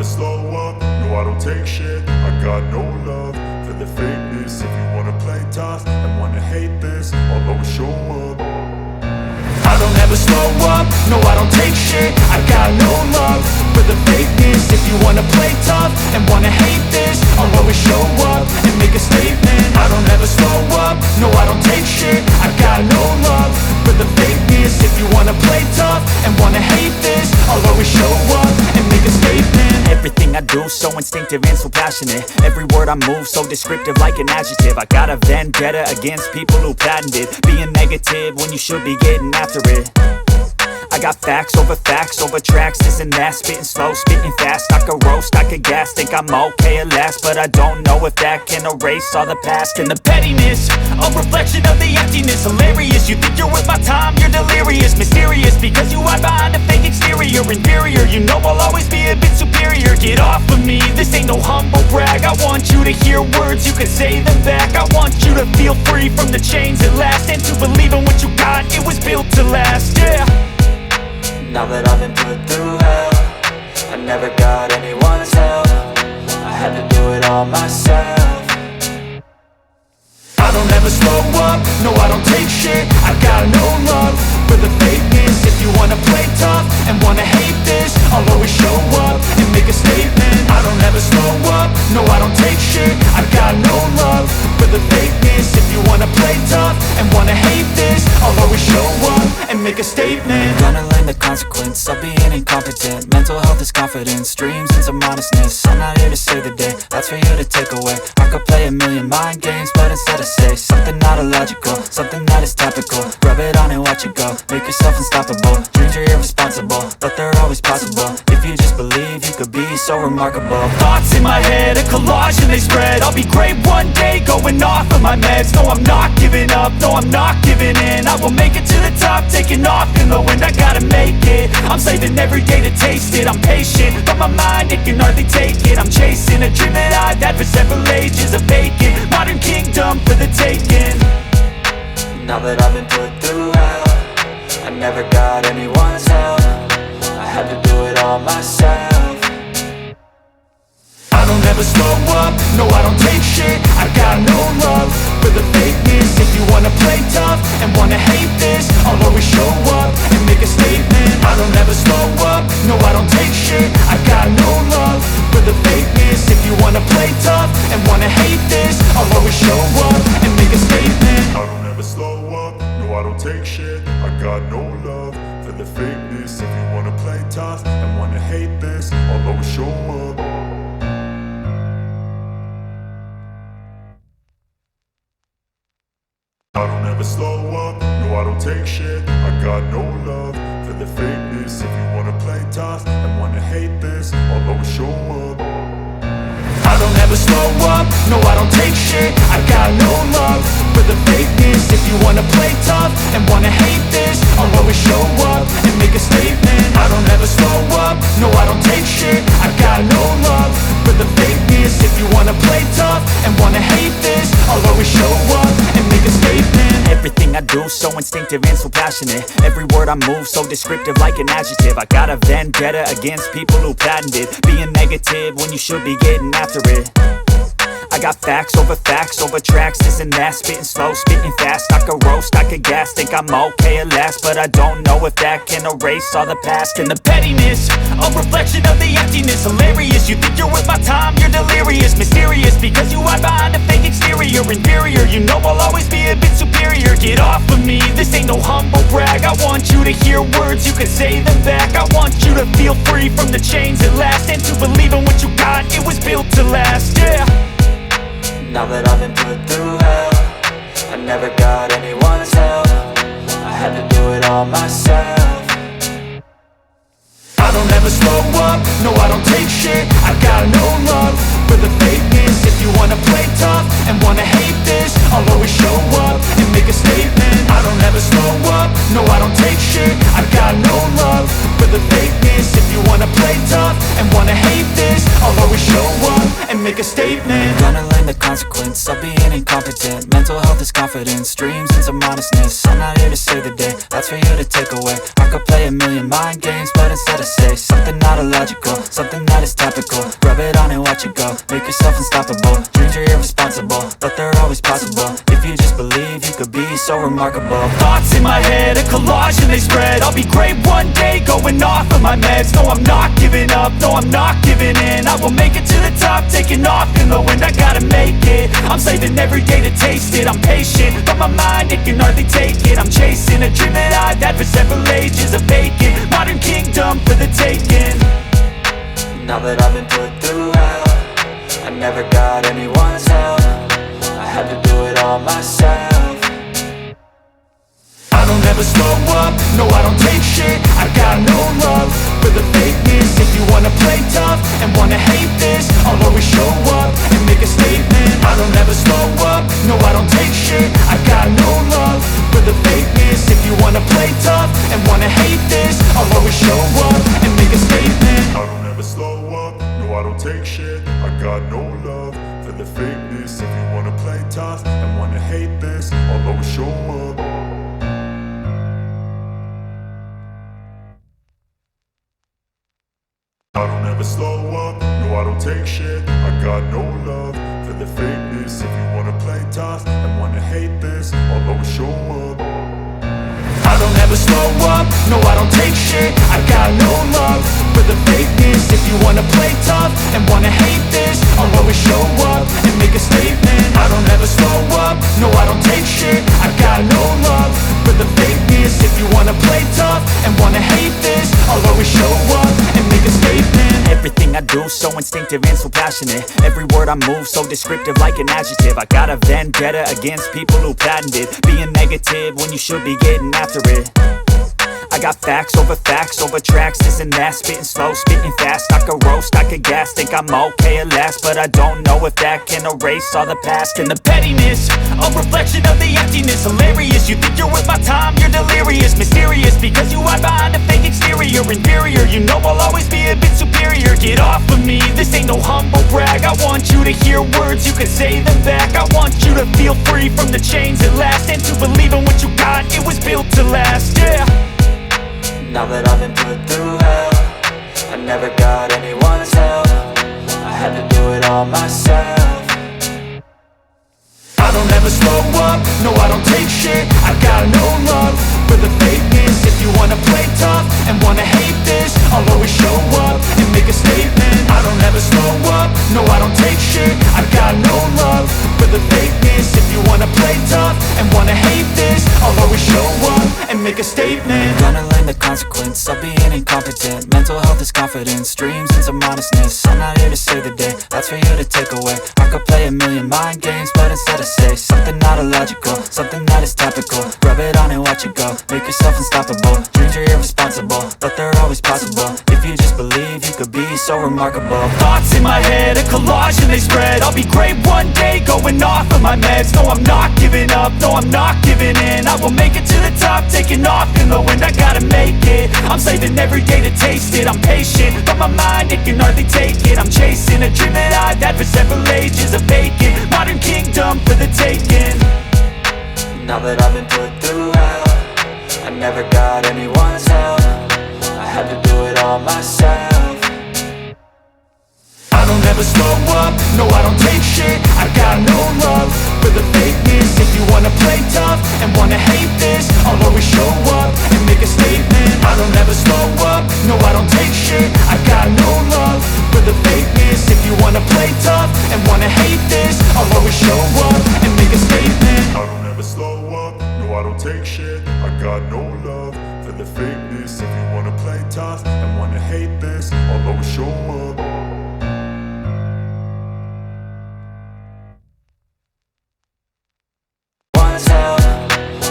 slow up, no I don't take shit. I got no love for the fakeness. If you wanna play tough and wanna hate this, I'll always show up. I don't ever slow up, no I don't take shit. I got no love for the fakeness. If you wanna play tough and wanna hate this, I'll always show up and make a statement. I don't ever slow up, no I don't take shit. I got no love for the fakeness. If you wanna play tough and wanna hate this, I'll always show up and make a statement. Everything I do so instinctive and so passionate. Every word I move so descriptive like an adjective. I got a vendetta against people who patented being negative when you should be getting after it. I got facts over tracks, this and that. Spitting slow, spitting fast. I could roast, I could gas. Think I'm okay at last, but I don't know if that can erase all the past. And the pettiness, a reflection of the emptiness. Hilarious, you think you're worth my time, you're delirious. Mysterious, because you hide behind a fake exterior. Inferior, you know I'll always be a bit superior. Get off of me, this ain't no humble brag. I want you to hear words, you can say them back. I want you to feel free from the chains at last, and to believe in what you got, it was built to last, yeah. Now that I've been put through hell, I never got anyone's help. I had to do it all myself. I don't ever slow up, no I don't take shit. I got no love for the fakeness. If you wanna play tough and wanna hate this, I'll always show up and make a statement. I don't ever slow up, no I don't take shit. I got no love for the fakeness. If you wanna play tough and wanna hate this, I'll always show up and make a statement. Gonna learn the consequence of being incompetent. Mental health is confidence, dreams and some honestness. I'm not here to save the day, that's for you to take away. I could play a million mind games, but instead I say something not illogical, something that is topical. Rub it on and watch it go, make yourself unstoppable. Dreams are irresponsible, but they're always possible. If you just believe, you could be so remarkable. Thoughts in my head, a collage and they spread. I'll be great one day, going off of my meds. No, I'm not giving up, no, I'm not giving in. I will make it to the top, taking off in the wind. I gotta make it, I'm saving every day to taste it. I'm patient, but my mind, it can hardly take it. I'm chasing a dream that I've had for several ages. A vacant, modern kingdom for the taking. Now that I've been put through hell, I never got anyone's help. I had to do it all myself. I don't ever slow up, no I don't take shit. I got no love for the fakeness. If you wanna play tough and wanna hate this, I'll always show up and make a statement. I don't ever slow up, no I don't take shit. I got no love for the fakeness. If you wanna play tough and wanna hate this, I'll always show up and make a statement. I don't ever slow up, no I don't take shit. I got no love for the fakeness. If you wanna play tough and wanna hate this, I'll always show up. I don't ever slow up, no I don't take shit. I got no love for the fakeness. If you wanna play tough and wanna hate this, I'll always show up. I don't ever slow up, no I don't take shit. I got no love for the fakeness. If you wanna play tough and wanna hate this, I'll always show up and make a statement. I don't ever slow up, no I don't take shit. I got no love for the fakeness. If you wanna play tough and wanna hate this, I'll always show up and make a statement. Everything I do so instinctive and so passionate. Every word I move so descriptive like an adjective. I got a vendetta against people who patented being negative when you should be getting after it. I got facts over tracks, this and that. Spitting slow, spitting fast. I could roast, I could gas. Think I'm okay at last, but I don't know if that can erase all the past. And the pettiness, a reflection of the emptiness. Hilarious, you think you're worth my time, you're delirious. Mysterious, because you hide behind a fake exterior. Inferior, you know I'll always be a bit superior. Get off of me, this ain't no humble brag. I want you to hear words, you can say them back. I want you to feel free from the chains at last, and to believe in what you got, it was built to last, yeah. Now that I've been put through hell, I never got anyone's help. I had to do it all myself. I don't ever slow up, no I don't take shit. I got no love for the fakeness. If you wanna play tough and wanna hate this, I'll always show up and make a statement. I don't ever slow up, no I don't take shit. I got no love for the fakeness. If you wanna play tough and wanna hate this, I'll always show up and and make a statement. Gonna learn the consequence of being incompetent. Mental health is confidence, dreams into modestness. I'm not here to save the day, that's for you to take away. I could play a million mind games, but instead I say something not illogical, something that is topical. Rub it on and watch it go, make yourself unstoppable. Dreams are irresponsible, but they're always possible. If you just believe, you could be so remarkable. Thoughts in my head, a collage and they spread. I'll be great one day, going off of my meds. No, I'm not giving up, no, I'm not giving in. I will make it to the top, taking off in the wind. I gotta make it, I'm saving every day to taste it. I'm patient, but my mind, it can hardly take it. I'm chasing a dream that I've had for several ages. A vacant, modern kingdom for the taking. Now that I've been put through hell, I never got anyone's help. I had to do it all myself. I don't ever slow up, no I don't take shit. I got no love for the fakeness. If you wanna play tough and wanna hate this, I'll always show up and make a statement. I don't ever slow up, no I don't take shit. I got no love for the fakeness. If you wanna play tough and wanna hate this, I'll always show up and make a statement. I don't ever slow up, no I don't take shit. I got no love for the fakeness. If you wanna play tough and wanna hate this, I'll always show up. I don't ever slow up, no I don't take shit. I got no love for the fakeness. If you wanna play tough and wanna hate this, I'll always show up. I don't ever slow up, no I don't take shit. I got no love for the fakeness. If you wanna play tough and wanna hate this, I'll always show up and make a statement. I don't ever slow up, no I don't take shit. I got no love for the fakeness. If you wanna play tough and wanna hate this, I'll always show up and make a statement. Everything I do so instinctive and so passionate. Every word I move so descriptive like an adjective. I got a vendetta against people who patented being negative when you should be getting after it. I got facts over tracks, this and that. Spitting slow, spitting fast. I could roast, I could gas. Think I'm okay at last, but I don't know if that can erase all the past. And the pettiness, a reflection of the emptiness. Hilarious, you think you're worth my time, you're delirious. Mysterious, because you hide behind a fake exterior. Inferior, you know I'll always be a bit superior. Get off of me, this ain't no humble brag. I want you to hear words, you can say them back. I want you to feel free from the chains at last, and to believe in what you got, it was built to last, yeah. Now that I've been put through hell, I never got anyone's help. I had to do it all myself. I don't ever slow up, no I don't take shit. I got no love for the fakeness. If you wanna play tough and wanna hate this, I'll always show up and make a statement. I don't ever slow up, no I don't take shit. I got no love for the fakeness. If you wanna play tough and wanna hate this, I'll always show up and make a statement. Gonna learn the consequence of being incompetent. Mental health is confidence, dreams into modestness. I'm not here to save the day, that's for you to take away. I could play a million mind games, but instead I say something not illogical, something that is topical. Rub it on and watch it go, make yourself unstoppable. Dreams are irresponsible, but they're always possible. If you just believe, you could be so remarkable. Thoughts in my head, a collage and they spread. I'll be great one day, going off of my meds. No, I'm not giving up, no, I'm not giving in. I will make it to the top, taking off in the wind. I gotta make it, I'm saving every day to taste it. I'm patient, but my mind, it can hardly take it. I'm chasing a dream that I've had for several ages. A vacant, modern kingdom for the taking. Now that I've been put through hell, I never got anyone's help. I had to do it all myself. I don't ever slow up, no I don't take shit. I got no love for the fakeness. If you wanna play tough and wanna hate this, I'll always show up and make a statement. I don't ever slow up, no I don't take shit. I got no love for the fakeness. If you wanna play tough and wanna hate this, I'll always show up and make a statement. I don't ever slow up, no I don't take shit. I got no love for the fakeness. If you wanna play tough and wanna hate this, I'll always show up.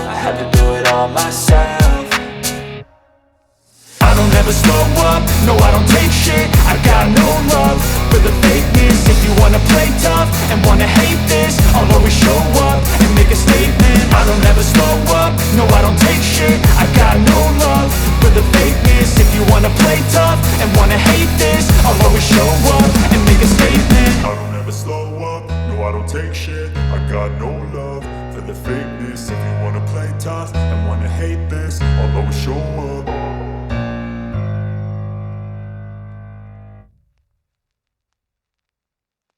I had to do it all myself. I don't ever slow up, no I don't take shit. I got no love for the fakeness. If you wanna play tough and wanna hate this, I'll always show up and make a statement. I don't ever slow up, no I don't take shit. I got no love for the fakeness. If you wanna play tough and wanna hate this, I'll always show